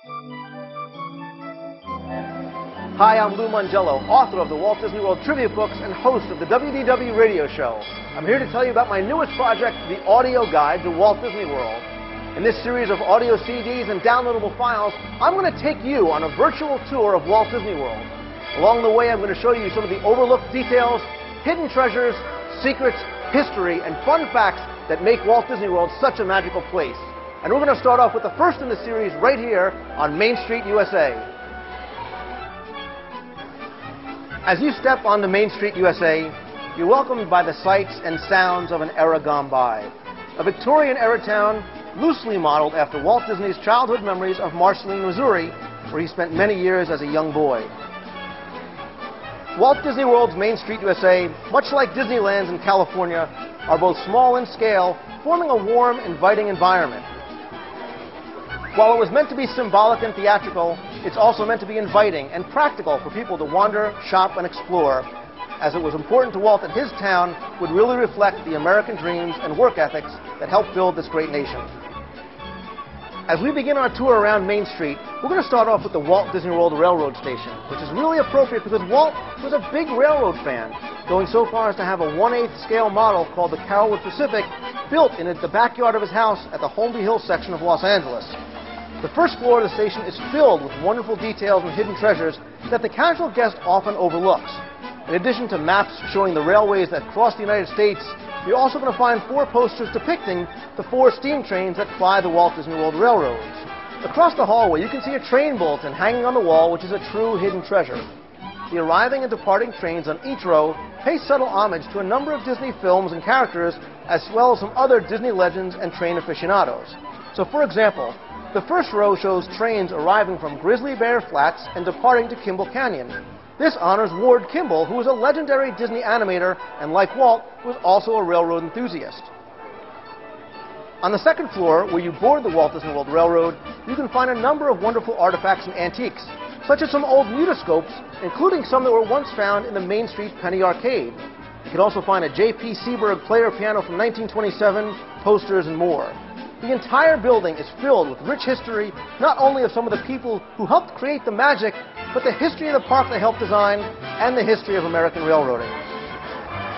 Hi, I'm Lou Mongello, author of the Walt Disney World trivia books and host of the WDW Radio Show. I'm here to tell you about my newest project, the audio guide to Walt Disney World. In this series of audio CDs and downloadable files, I'm going to take you on a virtual tour of Walt Disney World. Along the way, I'm going to show you some of the overlooked details, hidden treasures, secrets, history, and fun facts that make Walt Disney World such a magical place. And we're going to start off with the first in the series right here on Main Street, USA. As you step onto Main Street, USA, you're welcomed by the sights and sounds of an era gone by. A Victorian-era town loosely modeled after Walt Disney's childhood memories of Marceline, Missouri, where he spent many years as a young boy. Walt Disney World's Main Street, USA, much like Disneyland's in California, are both small in scale, forming a warm, inviting environment. While it was meant to be symbolic and theatrical, it's also meant to be inviting and practical for people to wander, shop, and explore, as it was important to Walt that his town would really reflect the American dreams and work ethics that helped build this great nation. As we begin our tour around Main Street, we're going to start off with the Walt Disney World Railroad Station, which is really appropriate because Walt was a big railroad fan, going so far as to have a 1/8 scale model called the Carolwood Pacific built in the backyard of his house at the Holmby Hill section of Los Angeles. The first floor of the station is filled with wonderful details and hidden treasures that the casual guest often overlooks. In addition to maps showing the railways that cross the United States, you're also going to find 4 posters depicting the 4 steam trains that fly the Walt Disney World Railroads. Across the hallway, you can see a train bulletin hanging on the wall, which is a true hidden treasure. The arriving and departing trains on each row pay subtle homage to a number of Disney films and characters, as well as some other Disney legends and train aficionados. So, for example, the first row shows trains arriving from Grizzly Bear Flats and departing to Kimball Canyon. This honors Ward Kimball, who was a legendary Disney animator and, like Walt, was also a railroad enthusiast. On the second floor, where you board the Walt Disney World Railroad, you can find a number of wonderful artifacts and antiques, such as some old mutoscopes, including some that were once found in the Main Street Penny Arcade. You can also find a J.P. Seberg player piano from 1927, posters, and more. The entire building is filled with rich history, not only of some of the people who helped create the magic, but the history of the park they helped design and the history of American railroading.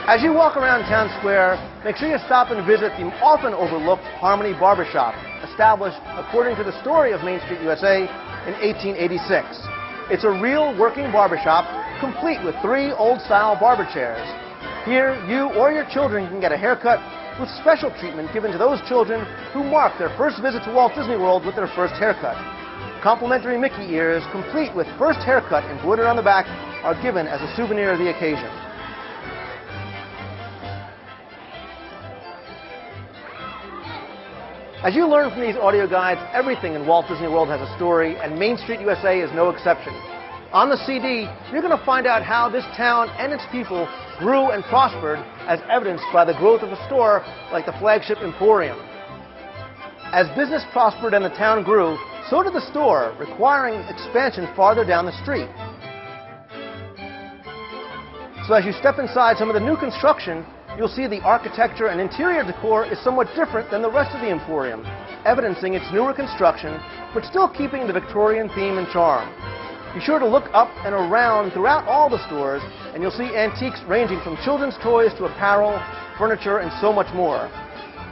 As you walk around Town Square, make sure you stop and visit the often overlooked Harmony Barbershop, established, according to the story of Main Street, USA, in 1886. It's a real working barbershop, complete with 3 old-style barber chairs. Here, you or your children can get a haircut, with special treatment given to those children who mark their first visit to Walt Disney World with their first haircut. Complimentary Mickey ears, complete with first haircut embroidered on the back, are given as a souvenir of the occasion. As you learn from these audio guides, everything in Walt Disney World has a story, and Main Street, USA is no exception. On the CD, you're going to find out how this town and its people grew and prospered, as evidenced by the growth of a store like the flagship Emporium. As business prospered and the town grew, so did the store, requiring expansion farther down the street. So as you step inside some of the new construction, you'll see the architecture and interior decor is somewhat different than the rest of the Emporium, evidencing its newer construction, but still keeping the Victorian theme and charm. Be sure to look up and around throughout all the stores, and you'll see antiques ranging from children's toys to apparel, furniture, and so much more.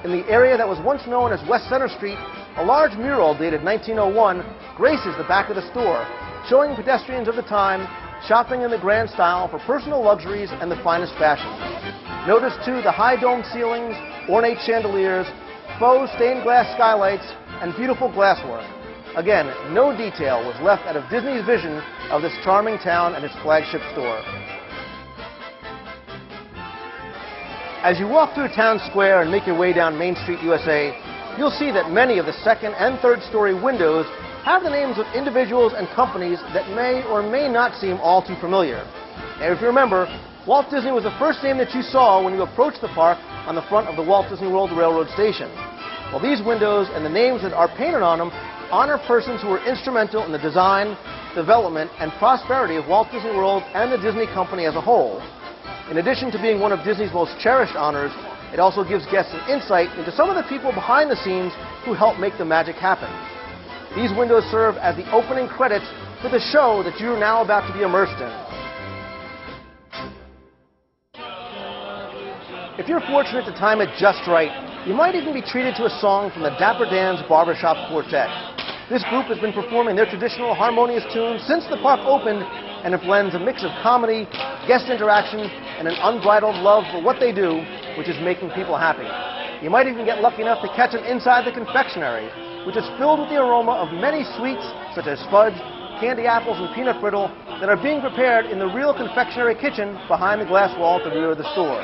In the area that was once known as West Center Street, a large mural dated 1901 graces the back of the store, showing pedestrians of the time shopping in the grand style for personal luxuries and the finest fashions. Notice, too, the high domed ceilings, ornate chandeliers, faux stained glass skylights, and beautiful glasswork. Again, no detail was left out of Disney's vision of this charming town and its flagship store. As you walk through Town Square and make your way down Main Street, USA, you'll see that many of the second and third story windows have the names of individuals and companies that may or may not seem all too familiar. And if you remember, Walt Disney was the first name that you saw when you approached the park on the front of the Walt Disney World Railroad Station. Well, these windows and the names that are painted on them honor persons who were instrumental in the design, development, and prosperity of Walt Disney World and the Disney Company as a whole. In addition to being one of Disney's most cherished honors, it also gives guests an insight into some of the people behind the scenes who helped make the magic happen. These windows serve as the opening credits for the show that you're now about to be immersed in. If you're fortunate to time it just right, you might even be treated to a song from the Dapper Dan's Barbershop Quartet. This group has been performing their traditional harmonious tunes since the park opened, and it blends a mix of comedy, guest interaction, and an unbridled love for what they do, which is making people happy. You might even get lucky enough to catch them inside the confectionery, which is filled with the aroma of many sweets such as fudge, candy apples, and peanut brittle that are being prepared in the real confectionery kitchen behind the glass wall at the rear of the store.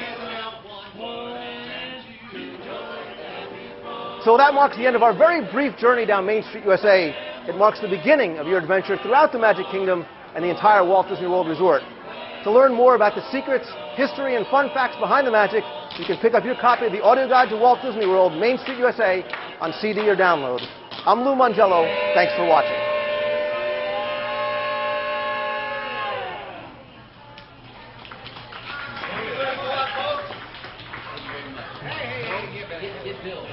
So that marks the end of our very brief journey down Main Street, USA. It marks the beginning of your adventure throughout the Magic Kingdom and the entire Walt Disney World Resort. To learn more about the secrets, history, and fun facts behind the magic, you can pick up your copy of the audio guide to Walt Disney World, Main Street, USA on CD or download. I'm Lou Mongello. Thanks for watching. Hey, get Bill.